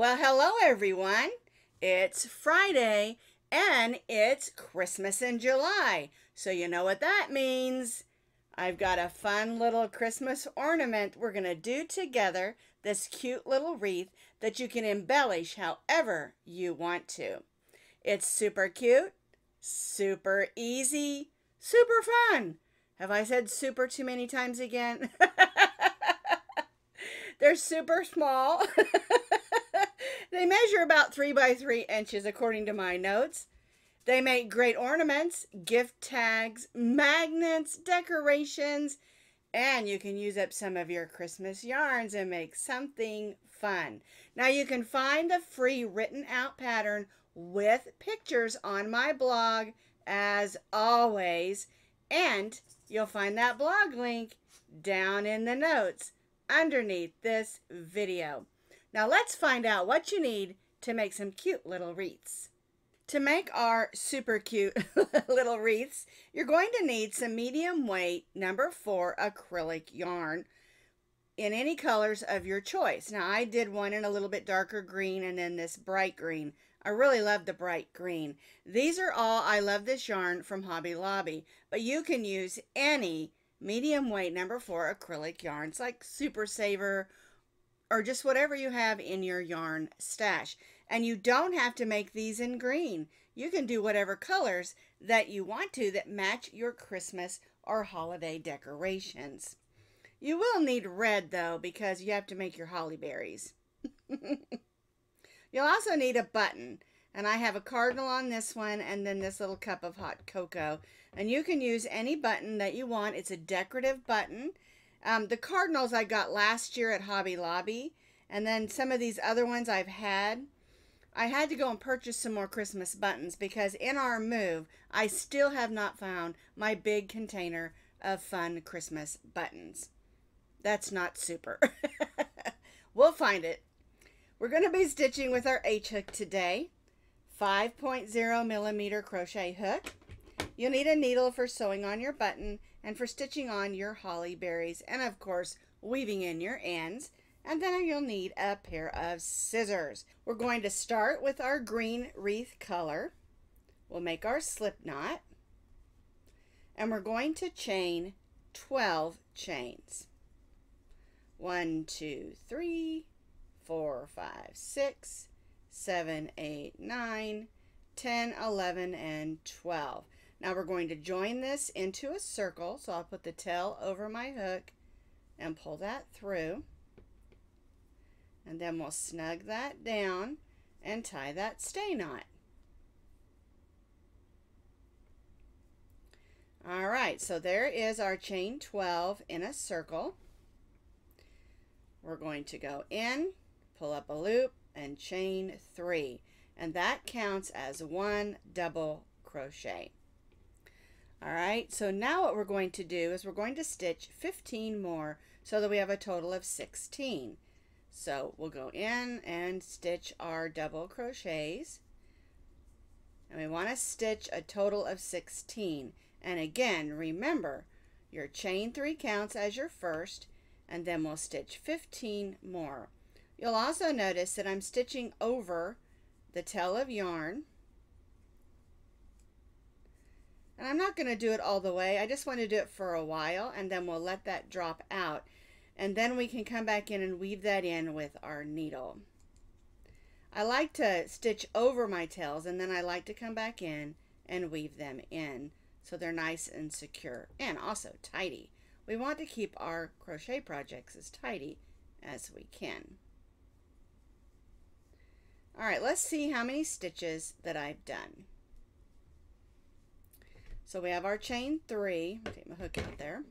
Well, hello everyone. It's Friday and it's Christmas in July. So you know what that means. I've got a fun little Christmas ornament we're going to do together, this cute little wreath that you can embellish however you want to. It's super cute, super easy, super fun. Have I said super too many times again? They're super small. They measure about 3 by 3 inches according to my notes. They make great ornaments, gift tags, magnets, decorations, and you can use up some of your Christmas yarns and make something fun. Now you can find the free written out pattern with pictures on my blog as always, and you'll find that blog link down in the notes underneath this video. Now let's find out what you need to make some cute little wreaths. To make our super cute little wreaths, you're going to need some medium weight number 4 acrylic yarn in any colors of your choice. Now I did one in a little bit darker green and then this bright green. I really love the bright green. These are all, I love this yarn from Hobby Lobby, but you can use any medium weight number 4 acrylic yarns like Super Saver or just whatever you have in your yarn stash. And you don't have to make these in green. You can do whatever colors that you want to that match your Christmas or holiday decorations. You will need red though because you have to make your holly berries. You'll also need a button. And I have a cardinal on this one and then this little cup of hot cocoa. And you can use any button that you want. It's a decorative button. The cardinals I got last year at Hobby Lobby, and then some of these other ones I had to go and purchase some more Christmas buttons because in our move, I still have not found my big container of fun Christmas buttons. That's not super. We'll find it. We're going to be stitching with our H-hook today. 5.0 millimeter crochet hook. You'll need a needle for sewing on your button and for stitching on your holly berries and of course weaving in your ends. And then you'll need a pair of scissors. We're going to start with our green wreath color. We'll make our slip knot and we're going to chain 12 chains. 1, 2, 3, 4, 5, 6, 7, 8, 9, 10, 11, and 12. Now we're going to join this into a circle. So I'll put the tail over my hook and pull that through. And then we'll snug that down and tie that stay knot. All right, so there is our chain 12 in a circle. We're going to go in, pull up a loop, and chain 3. And that counts as 1 double crochet. All right, so now what we're going to do is we're going to stitch 15 more so that we have a total of 16. So we'll go in and stitch our double crochets. And we want to stitch a total of 16. And again, remember, your chain 3 counts as your first, and then we'll stitch 15 more. You'll also notice that I'm stitching over the tail of yarn. And I'm not going to do it all the way. I just want to do it for a while and then we'll let that drop out. And then we can come back in and weave that in with our needle. I like to stitch over my tails and then I like to come back in and weave them in so they're nice and secure and also tidy. We want to keep our crochet projects as tidy as we can. All right, let's see how many stitches that I've done. So we have our chain 3. I'll take my hook out there.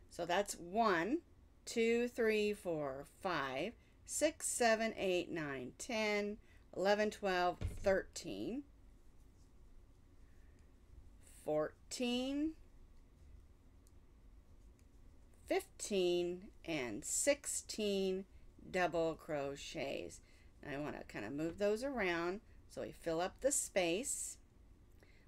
So that's 1, 2, 3, 4, 5, 6, 7, 8, 9, 10, 11, 12, 13, 14, 15, and 16 double crochets. And I want to kind of move those around so we fill up the space.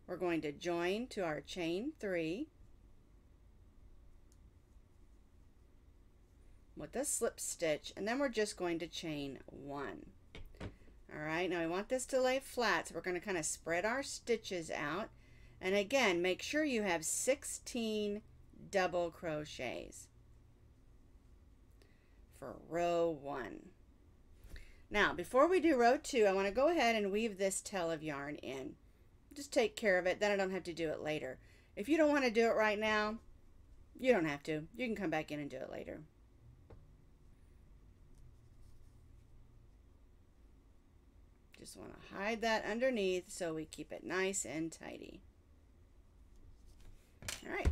We're going to join to our chain 3 with a slip stitch, and then we're just going to chain 1. All right, now we want this to lay flat, so we're going to kind of spread our stitches out. And again, make sure you have 16 double crochets for row 1. Now, before we do row 2, I want to go ahead and weave this tail of yarn in. Just take care of it, then I don't have to do it later. If you don't want to do it right now, you don't have to. You can come back in and do it later. Just want to hide that underneath so we keep it nice and tidy. All right.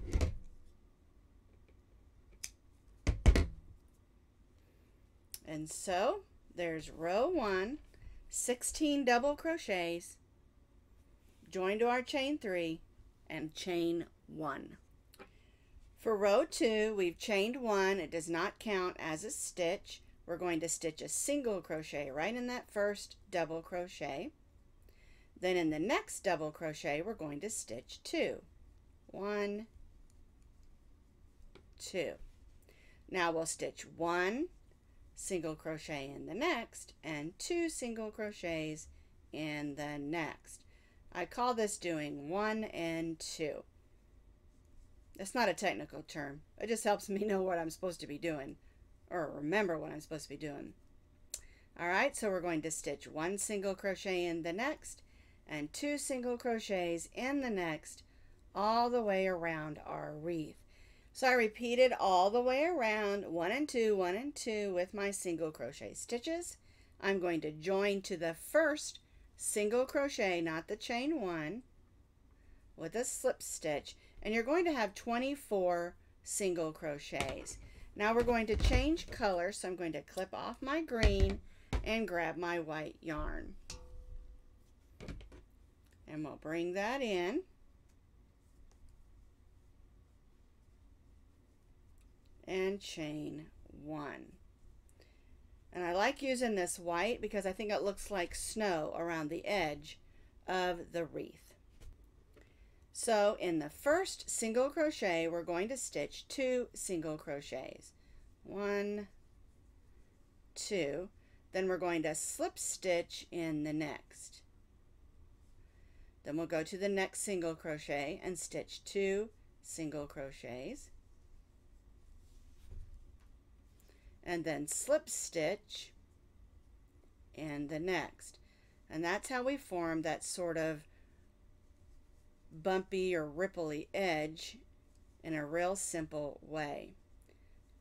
And so there's row 1, 16 double crochets, join to our chain 3, and chain 1. For row 2, we've chained 1. It does not count as a stitch. We're going to stitch a single crochet right in that first double crochet. Then in the next double crochet, we're going to stitch 2. 1, 2. Now we'll stitch 1 single crochet in the next and 2 single crochets in the next. I call this doing 1 and 2. It's not a technical term. It just helps me know what I'm supposed to be doing, or remember what I'm supposed to be doing. Alright, so we're going to stitch 1 single crochet in the next and 2 single crochets in the next all the way around our wreath. So I repeated all the way around 1 and 2, 1 and 2 with my single crochet stitches. I'm going to join to the first single crochet, not the chain 1, with a slip stitch, and you're going to have 24 single crochets. Now we're going to change color, so I'm going to clip off my green and grab my white yarn. And we'll bring that in. And chain 1. And I like using this white because I think it looks like snow around the edge of the wreath. So in the first single crochet, we're going to stitch 2 single crochets. 1, 2. Then we're going to slip stitch in the next. Then we'll go to the next single crochet and stitch 2 single crochets. And then slip stitch in the next. And that's how we form that sort of bumpy or ripply edge in a real simple way.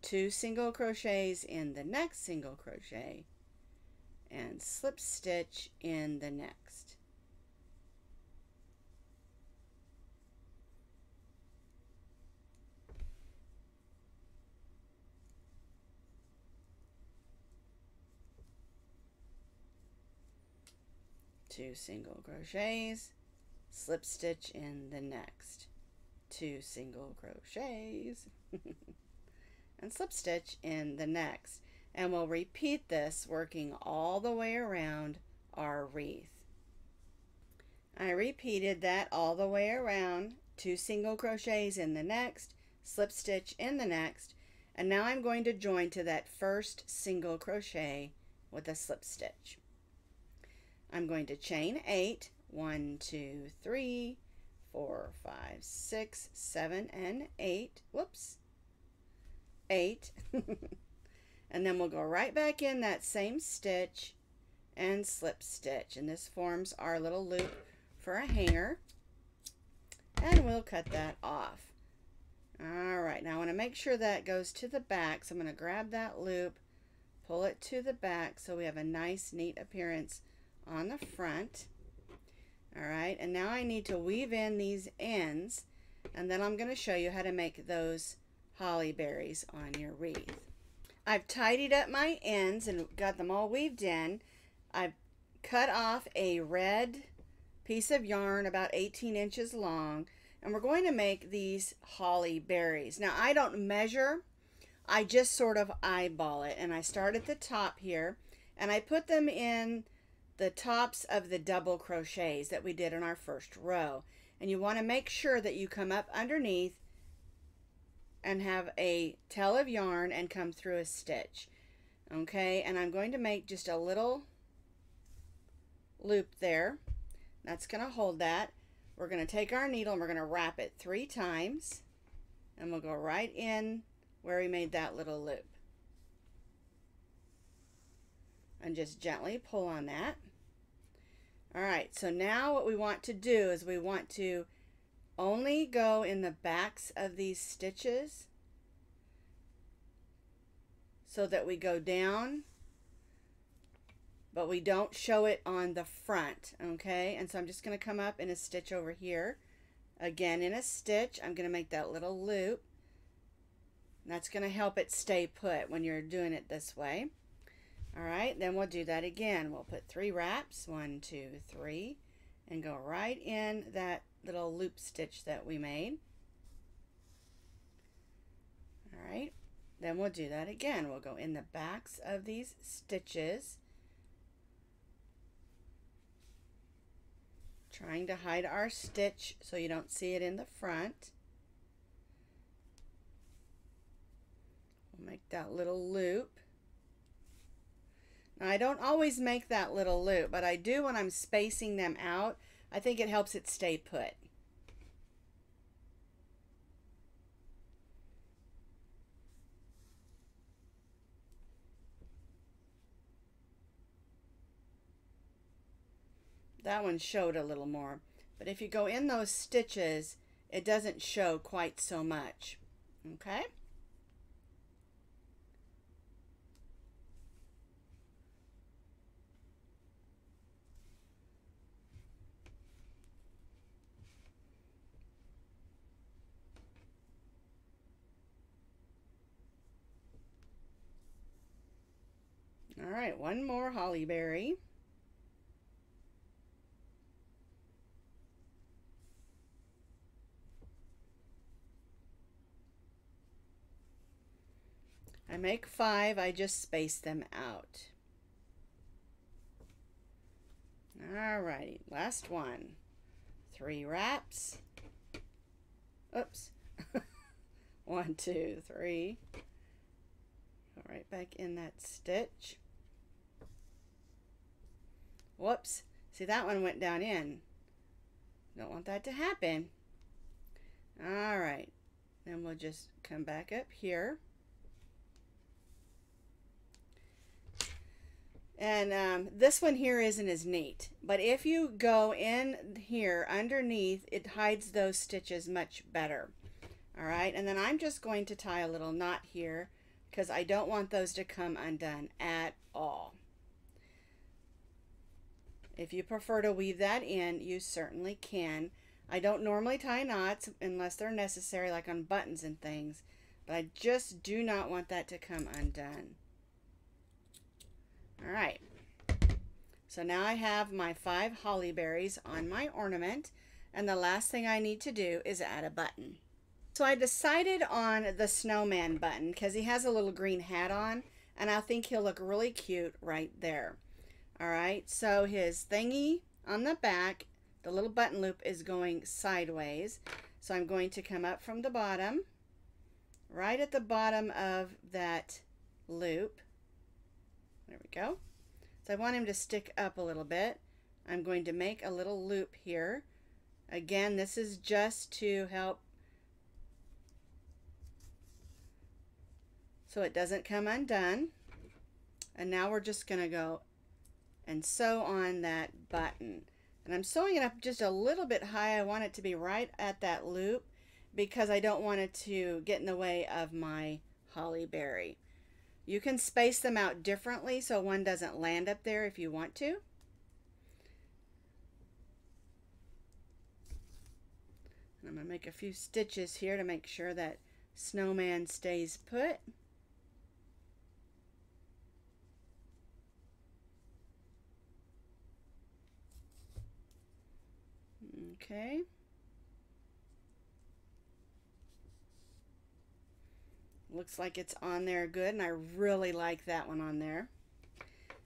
2 single crochets in the next single crochet and slip stitch in the next. Two single crochets, slip stitch in the next. 2 single crochets and slip stitch in the next. And we'll repeat this working all the way around our wreath. I repeated that all the way around. 2 single crochets in the next, slip stitch in the next, and now I'm going to join to that first single crochet with a slip stitch. I'm going to chain 8, 1, 2, 3, 4, 5, 6, 7, and 8. Whoops, 8. And then we'll go right back in that same stitch and slip stitch. And this forms our little loop for a hanger. And we'll cut that off. All right, now I want to make sure that goes to the back. So I'm going to grab that loop, pull it to the back so we have a nice, neat appearance on the front. All right, and now I need to weave in these ends, and then I'm going to show you how to make those holly berries on your wreath. I've tidied up my ends and got them all weaved in. I've cut off a red piece of yarn about 18 inches long, and we're going to make these holly berries. Now I don't measure, I just sort of eyeball it, and I start at the top here, and I put them in the tops of the double crochets that we did in our first row. And you want to make sure that you come up underneath and have a tail of yarn and come through a stitch. Okay, and I'm going to make just a little loop there. That's going to hold that. We're going to take our needle and we're going to wrap it 3 times, and we'll go right in where we made that little loop. And just gently pull on that. All right, so now what we want to do is we want to only go in the backs of these stitches so that we go down, but we don't show it on the front, okay? And so I'm just going to come up in a stitch over here. Again, in a stitch, I'm going to make that little loop. That's going to help it stay put when you're doing it this way. All right, then we'll do that again. We'll put 3 wraps, 1, 2, 3, and go right in that little loop stitch that we made. All right, then we'll do that again. We'll go in the backs of these stitches, trying to hide our stitch so you don't see it in the front. We'll make that little loop. Now, I don't always make that little loop, but I do when I'm spacing them out. I think it helps it stay put. That one showed a little more, but if you go in those stitches, it doesn't show quite so much. Okay? All right, one more holly berry. I make 5, I just space them out. Alrighty, last one. 3 wraps. Oops. 1, 2, 3. Go right back in that stitch. Whoops. See, that one went down in. Don't want that to happen. Alright. Then we'll just come back up here. And this one here isn't as neat, but if you go in here underneath, it hides those stitches much better. All right, and then I'm just going to tie a little knot here because I don't want those to come undone at all. If you prefer to weave that in, you certainly can. I don't normally tie knots unless they're necessary, like on buttons and things, but I just do not want that to come undone. All right, so now I have my 5 holly berries on my ornament, and the last thing I need to do is add a button. So I decided on the snowman button because he has a little green hat on, and I think he'll look really cute right there. All right, so his thingy on the back, the little button loop is going sideways, so I'm going to come up from the bottom, right at the bottom of that loop. There we go. So I want him to stick up a little bit. I'm going to make a little loop here. Again, this is just to help so it doesn't come undone. And now we're just going to go and sew on that button. And I'm sewing it up just a little bit high. I want it to be right at that loop because I don't want it to get in the way of my holly berry. You can space them out differently so one doesn't land up there if you want to. And I'm going to make a few stitches here to make sure that snowman stays put. Okay. Looks like it's on there good, and I really like that one on there.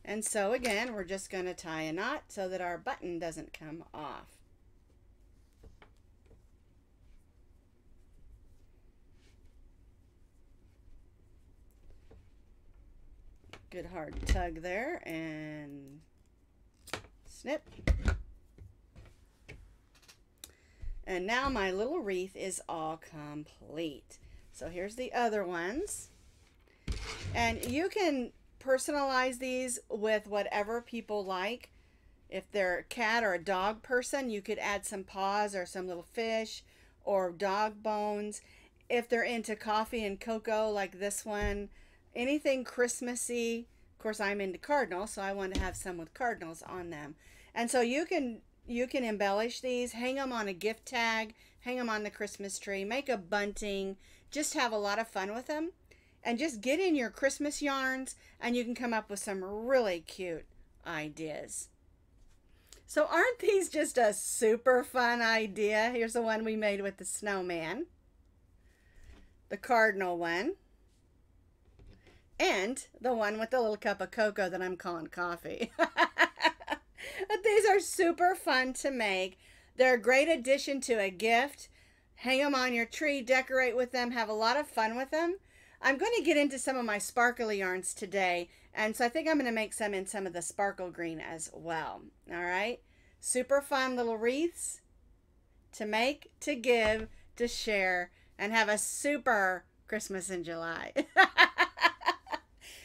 And so again, we're just going to tie a knot so that our button doesn't come off. Good hard tug there, and snip. And now my little wreath is all complete. So here's the other ones. And you can personalize these with whatever people like. If they're a cat or a dog person, you could add some paws or some little fish or dog bones. If they're into coffee and cocoa like this one, anything Christmassy. Of course, I'm into cardinals, so I want to have some with cardinals on them. And so you can embellish these, hang them on a gift tag, hang them on the Christmas tree, make a bunting, just have a lot of fun with them. And just get in your Christmas yarns and you can come up with some really cute ideas. So aren't these just a super fun idea? Here's the one we made with the snowman, the cardinal one, and the one with the little cup of cocoa that I'm calling coffee. But these are super fun to make. They're a great addition to a gift. Hang them on your tree, decorate with them, have a lot of fun with them. I'm going to get into some of my sparkly yarns today, and so I think I'm going to make some in some of the sparkle green as well. All right? Super fun little wreaths to make, to give, to share, and have a super Christmas in July.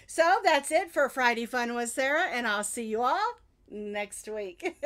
So that's it for Friday Fun with Sarah, and I'll see you all next week.